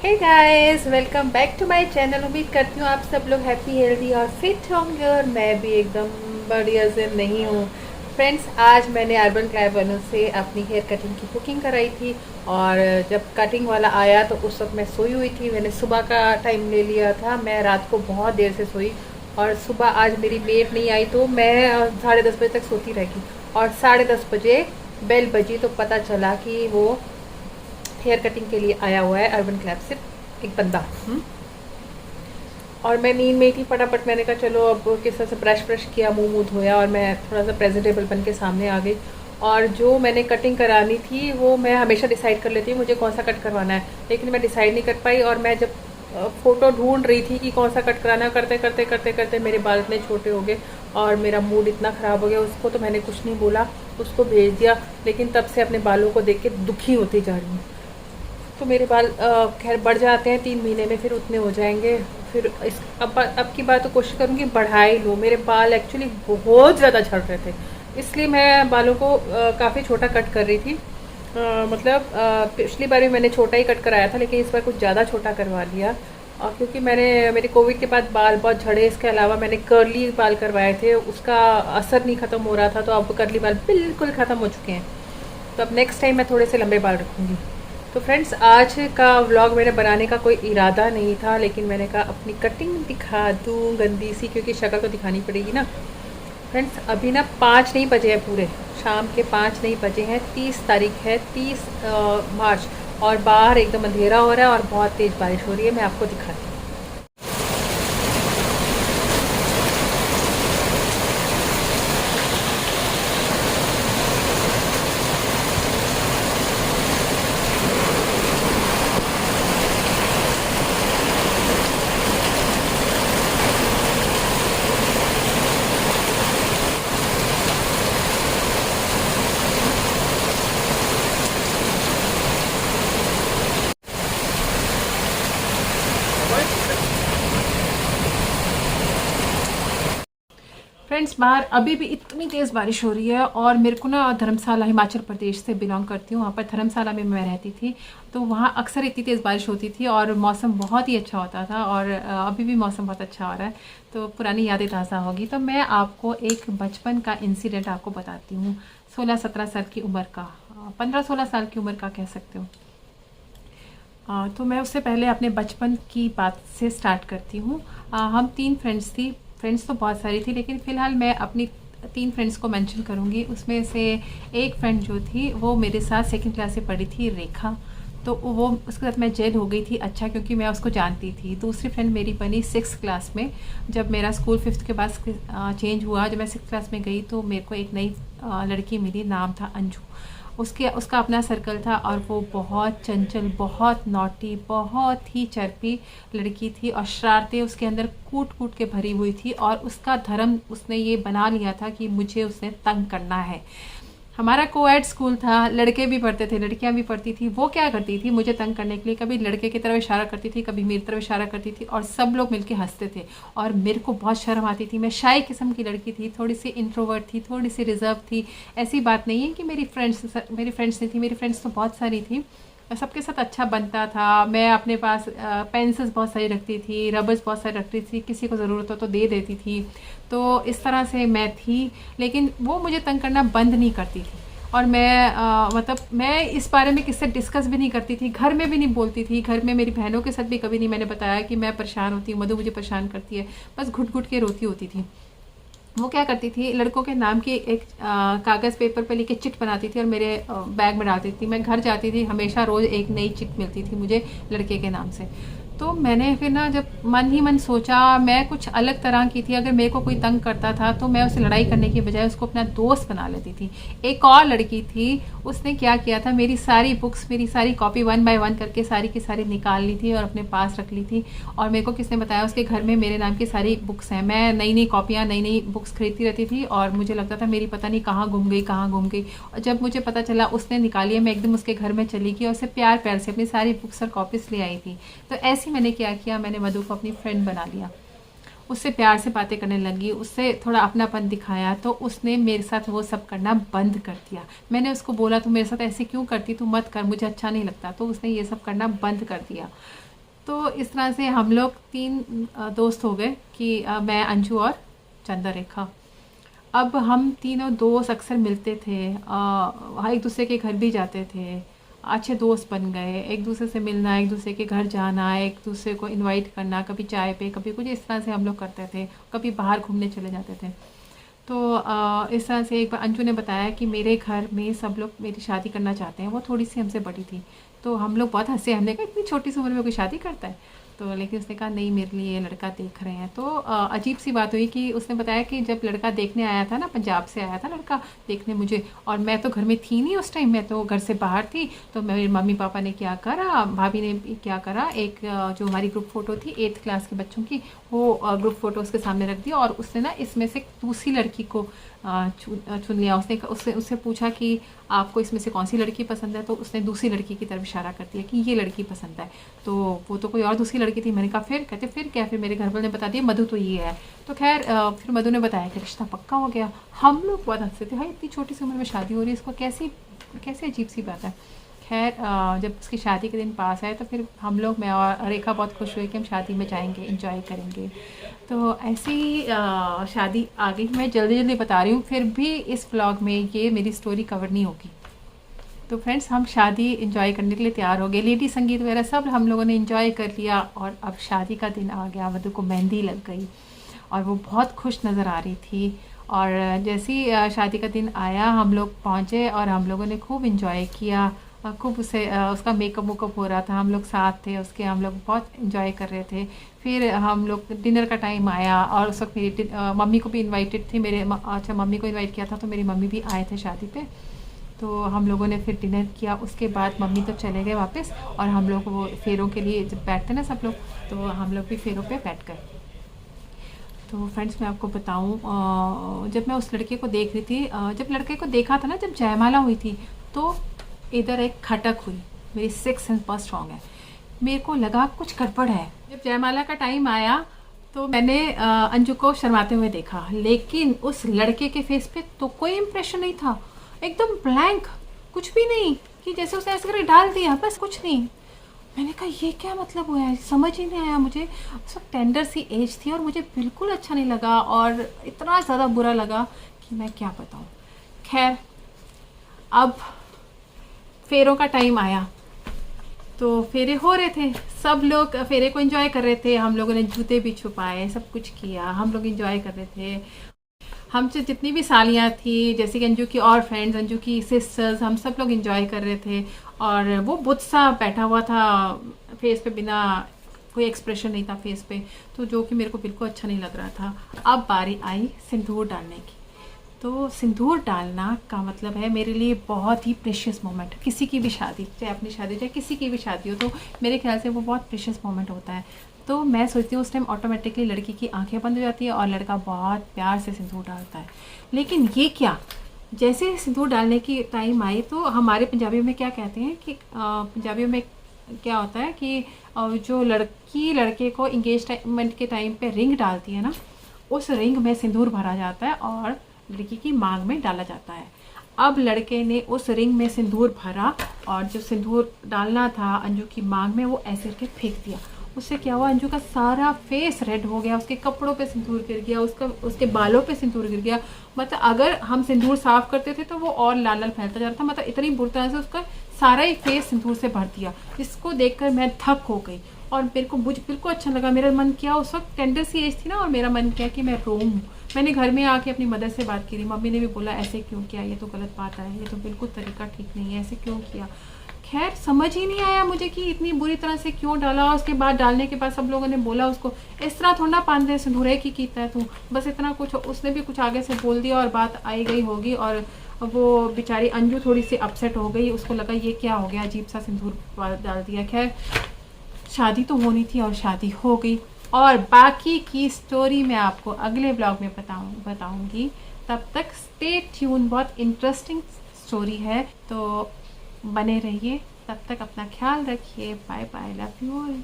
Hey guys, welcome back to my channel. उम्मीद करती हूँ आप सब लोग हैप्पी हेल्दी और फिट होंगे और मैं भी एकदम बढ़िया से नहीं हूँ। फ्रेंड्स, आज मैंने अर्बन क्लैब से अपनी हेयर कटिंग की बुकिंग कराई थी और जब कटिंग वाला आया तो उस वक्त मैं सोई हुई थी। मैंने सुबह का टाइम ले लिया था, मैं रात को बहुत देर से सोई और सुबह आज मेरी मेट नहीं आई तो मैं 10:30 बजे तक सोती रह गई और 10:30 बजे बेल बजी तो पता चला कि वो हेयर कटिंग के लिए आया हुआ है अर्बन क्लैब से एक बंदा। और मैं नींद में ही थी, फटाफट मैंने कहा चलो अब किस तरह से ब्रश ब्रश किया, मुंह मुँह धोया और मैं थोड़ा सा प्रेजेंटेबल बन के सामने आ गई। और जो मैंने कटिंग करानी थी वो मैं हमेशा डिसाइड कर लेती हूँ मुझे कौन सा कट करवाना है, लेकिन मैं डिसाइड नहीं कर पाई। और मैं जब फ़ोटो ढूंढ रही थी कि कौन सा कट कराना है, करते करते करते करते मेरे बाल इतने छोटे हो गए और मेरा मूड इतना ख़राब हो गया। उसको तो मैंने कुछ नहीं बोला, उसको भेज दिया, लेकिन तब से अपने बालों को देख के दुखी होती जा रही हूँ। तो मेरे बाल खैर बढ़ जाते हैं 3 महीने में, फिर उतने हो जाएंगे। फिर अब की बार तो कोशिश करूँगी बढ़ा ही लूँ। मेरे बाल एक्चुअली बहुत ज़्यादा झड़ रहे थे, इसलिए मैं बालों को काफ़ी छोटा कट कर रही थी। मतलब पिछली बार भी मैंने छोटा ही कट कराया था, लेकिन इस बार कुछ ज़्यादा छोटा करवा लिया। और क्योंकि मेरे कोविड के बाद बाल बहुत झड़े, इसके अलावा मैंने कर्ली बाल करवाए थे, उसका असर नहीं ख़त्म हो रहा था, तो अब कर्ली बाल बिल्कुल ख़त्म हो चुके हैं। तो अब नेक्स्ट टाइम मैं थोड़े से लंबे बाल रखूँगी। तो फ्रेंड्स, आज का व्लॉग मेरे बनाने का कोई इरादा नहीं था, लेकिन मैंने कहा अपनी कटिंग दिखा दूँ गंदी सी, क्योंकि शक्ल तो दिखानी पड़ेगी ना। फ्रेंड्स, अभी ना 5 नहीं बजे हैं पूरे, शाम के 5 नहीं बजे हैं। 30 तारीख है, 30 मार्च, और बाहर एकदम अंधेरा हो रहा है और बहुत तेज़ बारिश हो रही है। मैं आपको दिखाती हूँ। फ्रेंड्स, बाहर अभी भी इतनी तेज़ बारिश हो रही है और मेरे को ना धर्मशाला, हिमाचल प्रदेश से बिलोंग करती हूँ, वहाँ पर धर्मशाला में मैं रहती थी। तो वहाँ अक्सर इतनी तेज़ बारिश होती थी और मौसम बहुत ही अच्छा होता था, और अभी भी मौसम बहुत अच्छा हो रहा है, तो पुरानी यादें ताज़ा होगी। तो मैं आपको एक बचपन का इंसिडेंट आपको बताती हूँ। 16-17 साल की उम्र का, 15-16 साल की उम्र का कह सकते हो। तो मैं उससे पहले अपने बचपन की बात से स्टार्ट करती हूँ। हम 3 फ्रेंड्स थी। फ्रेंड्स तो बहुत सारी थी, लेकिन फ़िलहाल मैं अपनी 3 फ्रेंड्स को मेंशन करूँगी। उसमें से एक फ्रेंड जो थी वो मेरे साथ सेकंड क्लास से पढ़ी थी, रेखा। तो वो उसके साथ मैं जेल हो गई थी, अच्छा, क्योंकि मैं उसको जानती थी। दूसरी फ्रेंड मेरी बनी 6th क्लास में, जब मेरा स्कूल 5th के बाद चेंज हुआ। जब मैं 6th क्लास में गई तो मेरे को एक नई लड़की मिली, नाम था अंजू। उसका अपना सर्कल था और वो बहुत चंचल, बहुत नॉटी, बहुत ही चर्पी लड़की थी और शरारतें उसके अंदर कूट कूट के भरी हुई थी। और उसका धर्म उसने ये बना लिया था कि मुझे उसने तंग करना है। हमारा कोएड स्कूल था, लड़के भी पढ़ते थे, लड़कियां भी पढ़ती थी। वो क्या करती थी, मुझे तंग करने के लिए कभी लड़के की तरफ इशारा करती थी, कभी मेरी तरफ इशारा करती थी, और सब लोग मिलके हंसते थे। और मेरे को बहुत शर्म आती थी। मैं शाय किस्म की लड़की थी, थोड़ी सी इंट्रोवर्ट थी, थोड़ी सी रिजर्व थी। ऐसी बात नहीं है कि मेरी फ्रेंड्स नहीं थी, मेरी फ्रेंड्स तो बहुत सारी थी। सबके साथ अच्छा बनता था। मैं अपने पास पेंसिल्स बहुत सारी रखती थी, रबर्स बहुत सारी रखती थी, किसी को ज़रूरत हो तो दे देती थी। तो इस तरह से मैं थी, लेकिन वो मुझे तंग करना बंद नहीं करती थी। और मतलब मैं इस बारे में किससे डिस्कस भी नहीं करती थी, घर में भी नहीं बोलती थी। घर में मेरी बहनों के साथ भी कभी नहीं मैंने बताया कि मैं परेशान होती हूँ, मधु मुझे परेशान करती है। बस घुट घुट के रोती होती थी। वो क्या करती थी, लड़कों के नाम की एक कागज़ पेपर पे लिख के चिट बनाती थी और मेरे बैग में डालती थी। मैं घर जाती थी, हमेशा रोज़ एक नई चिट मिलती थी मुझे लड़के के नाम से। तो मैंने फिर ना जब मन ही मन सोचा, मैं कुछ अलग तरह की थी। अगर मेरे को कोई तंग करता था तो मैं उससे लड़ाई करने की बजाय उसको अपना दोस्त बना लेती थी। एक और लड़की थी, उसने क्या किया था, मेरी सारी बुक्स, मेरी सारी कॉपी 1 बाय 1 करके सारी की सारी निकाल ली थी और अपने पास रख ली थी। और मेरे को किसने बताया, उसके घर में मेरे नाम की सारी बुक्स हैं। मैं नई नई कॉपियाँ, नई नई बुक्स खरीदती रहती थी और मुझे लगता था मेरी पता नहीं कहाँ गुम गई, कहाँ गुम गई। और जब मुझे पता चला उसने निकाली है, मैं एकदम उसके घर में चली गई और उसे प्यार प्यार से अपनी सारी बुक्स और कॉपीज ले आई थी। तो ऐसे मैंने क्या किया, मैंने मधु को अपनी फ्रेंड बना लिया। उससे प्यार से बातें करने लगी, उससे थोड़ा अपनापन दिखाया, तो उसने मेरे साथ वो सब करना बंद कर दिया। मैंने उसको बोला, तू मेरे साथ ऐसे क्यों करती, तू मत कर, मुझे अच्छा नहीं लगता। तो उसने ये सब करना बंद कर दिया। तो इस तरह से हम लोग 3 दोस्त हो गए कि मैं, अंजू और चंद्ररेखा। अब हम तीनों दोस्त अक्सर मिलते थे, एक दूसरे के घर भी जाते थे, अच्छे दोस्त बन गए। एक दूसरे से मिलना, एक दूसरे के घर जाना, एक दूसरे को इनवाइट करना, कभी चाय पे, कभी कुछ, इस तरह से हम लोग करते थे। कभी बाहर घूमने चले जाते थे। तो इस तरह से एक बार अंजू ने बताया कि मेरे घर में सब लोग मेरी शादी करना चाहते हैं। वो थोड़ी सी हमसे बड़ी थी, तो हम लोग बहुत हंसे। हमने कहा इतनी छोटी सी उम्र में कोई शादी करता है? तो लेकिन उसने कहा नहीं, मेरे लिए लड़का देख रहे हैं। तो अजीब सी बात हुई कि उसने बताया कि जब लड़का देखने आया था ना, पंजाब से आया था लड़का देखने मुझे, और मैं तो घर में थी नहीं उस टाइम, मैं तो घर से बाहर थी। तो मेरे मम्मी पापा ने क्या करा, भाभी ने क्या करा, एक जो हमारी ग्रुप फ़ोटो थी 8th क्लास के बच्चों की, वो ग्रुप फ़ोटो उसके सामने रख दी, और उसने ना इसमें से दूसरी लड़की को चुन लिया। उसने उससे उससे पूछा कि आपको इसमें से कौन सी लड़की पसंद है, तो उसने दूसरी लड़की की तरफ इशारा कर दिया कि ये लड़की पसंद है। तो वो तो कोई और दूसरी लड़की थी। मैंने कहा फिर? कहते फिर क्या, फिर मेरे घर वालों ने बता दिया मधु तो ये है। तो खैर फिर मधु ने बताया कि रिश्ता पक्का हो गया। हम लोग बहुत हंसते थे, भाई इतनी छोटी सी उम्र में शादी हो रही है, इसको कैसी कैसे अजीब सी बात है। खैर जब उसकी शादी के दिन पास आए तो फिर हम लोग, मैं और रेखा, बहुत खुश हुए कि हम शादी में जाएंगे, इंजॉय करेंगे। तो ऐसी ही शादी आ गई। मैं जल्दी जल्दी बता रही हूँ, फिर भी इस व्लॉग में ये मेरी स्टोरी कवर नहीं होगी। तो फ्रेंड्स, हम शादी इंजॉय करने के लिए तैयार हो गए। लेडी संगीत वगैरह सब हम लोगों ने इंजॉय कर लिया, और अब शादी का दिन आ गया। वधू को मेहंदी लग गई और वो बहुत खुश नज़र आ रही थी। और जैसे ही शादी का दिन आया, हम लोग पहुँचे और हम लोगों ने खूब इंजॉय किया। खूब उसे उसका मेकअप वेकअप हो रहा था, हम लोग साथ थे उसके, हम लोग बहुत इंजॉय कर रहे थे। फिर हम लोग, डिनर का टाइम आया, और उस वक्त मेरी मम्मी को भी इनवाइटेड थी। अच्छा, मम्मी को इनवाइट किया था, तो मेरी मम्मी भी आए थे शादी पे। तो हम लोगों ने फिर डिनर किया। उसके बाद मम्मी तो चले गए वापस, और हम लोग वो फेरों के लिए जब बैठते ना सब लोग, तो हम लोग भी फेरों पे बैठ गए। तो फ्रेंड्स, मैं आपको बताऊं, जब मैं उस लड़के को देख रही थी, जब लड़के को देखा था ना, जब जयमाला हुई थी, तो इधर एक खटक हुई। मेरी 6th सेंस बहुत स्ट्रॉन्ग है। मेरे को लगा कुछ गड़बड़ है। जब जयमाला का टाइम आया तो मैंने अंजू को शर्माते हुए देखा, लेकिन उस लड़के के फेस पे तो कोई इम्प्रेशन नहीं था, एकदम ब्लैंक, कुछ भी नहीं, कि जैसे उसने ऐसे करके डाल दिया, बस कुछ नहीं। मैंने कहा ये क्या मतलब हुआ है, समझ ही नहीं आया मुझे। उस वक्त टेंडर सी एज थी और मुझे बिल्कुल अच्छा नहीं लगा, और इतना ज़्यादा बुरा लगा कि मैं क्या बताऊँ। खैर, अब फेरों का टाइम आया, तो फेरे हो रहे थे, सब लोग फेरे को एंजॉय कर रहे थे। हम लोगों ने जूते भी छुपाए, सब कुछ किया, हम लोग एंजॉय कर रहे थे। हमसे जितनी भी सालियाँ थी, जैसे कि अंजू की और फ्रेंड्स, अंजू की सिस्टर्स, हम सब लोग एंजॉय कर रहे थे। और वो बुत सा बैठा हुआ था फेस पे, बिना कोई एक्सप्रेशन नहीं था फेस पे, तो जो कि मेरे को बिल्कुल अच्छा नहीं लग रहा था। अब बारी आई सिंदूर डालने की। तो सिंदूर डालना का मतलब है मेरे लिए बहुत ही प्रेशियस मोमेंट। किसी की भी शादी, चाहे अपनी शादी चाहे किसी की भी शादी हो, तो मेरे ख्याल से वो बहुत प्रेशियस मोमेंट होता है। तो मैं सोचती हूँ उस टाइम ऑटोमेटिकली लड़की की आंखें बंद हो जाती है और लड़का बहुत प्यार से सिंदूर डालता है। लेकिन ये क्या, जैसे सिंदूर डालने की टाइम आई, तो हमारे पंजाबियों में क्या कहते हैं कि पंजाबियों में क्या होता है कि जो लड़की लड़के को इंगेजमेंट के टाइम पे रिंग डालती है ना, उस रिंग में सिंदूर भरा जाता है और लड़की की मांग में डाला जाता है। अब लड़के ने उस रिंग में सिंदूर भरा, और जो सिंदूर डालना था अंजू की मांग में, वो ऐसे करके फेंक दिया। उससे क्या हुआ, अंजू का सारा फेस रेड हो गया, उसके कपड़ों पे सिंदूर गिर गया, उसके बालों पे सिंदूर गिर गया। मतलब अगर हम सिंदूर साफ करते थे तो वो और लाल लाल फैलता जा रहा था। मतलब इतनी बुरी तरह से उसका सारा ही फेस सिंदूर से भर दिया, जिसको देखकर मैं थक हो गई। और मेरे को मुझे बिल्कुल अच्छा लगा। मेरा मन किया, उस वक्त टेंडर सी एज थी ना, और मेरा मन किया कि मैं रोऊं। मैंने घर में आके अपनी मदर से बात की, मम्मी ने भी बोला ऐसे क्यों किया, ये तो गलत बात है, ये तो बिल्कुल तरीका ठीक नहीं है, ऐसे क्यों किया। खैर समझ ही नहीं आया मुझे कि इतनी बुरी तरह से क्यों डाला। उसके बाद डालने के बाद सब लोगों ने बोला उसको, इस तरह थोड़ा पान दे सिंदूरे की कीता है तू, बस इतना कुछ। उसने भी कुछ आगे से बोल दिया और बात आई गई होगी, और वो बेचारी अंजू थोड़ी सी अपसेट हो गई। उसको लगा ये क्या हो गया, अजीब सा सिंदूर डाल दिया। खैर शादी तो होनी थी और शादी हो गई, और बाकी की स्टोरी मैं आपको अगले ब्लॉग में बताऊंगी। तब तक स्टे ट्यून, बहुत इंटरेस्टिंग स्टोरी है, तो बने रहिए। तब तक अपना ख्याल रखिए। Bye bye, love you all.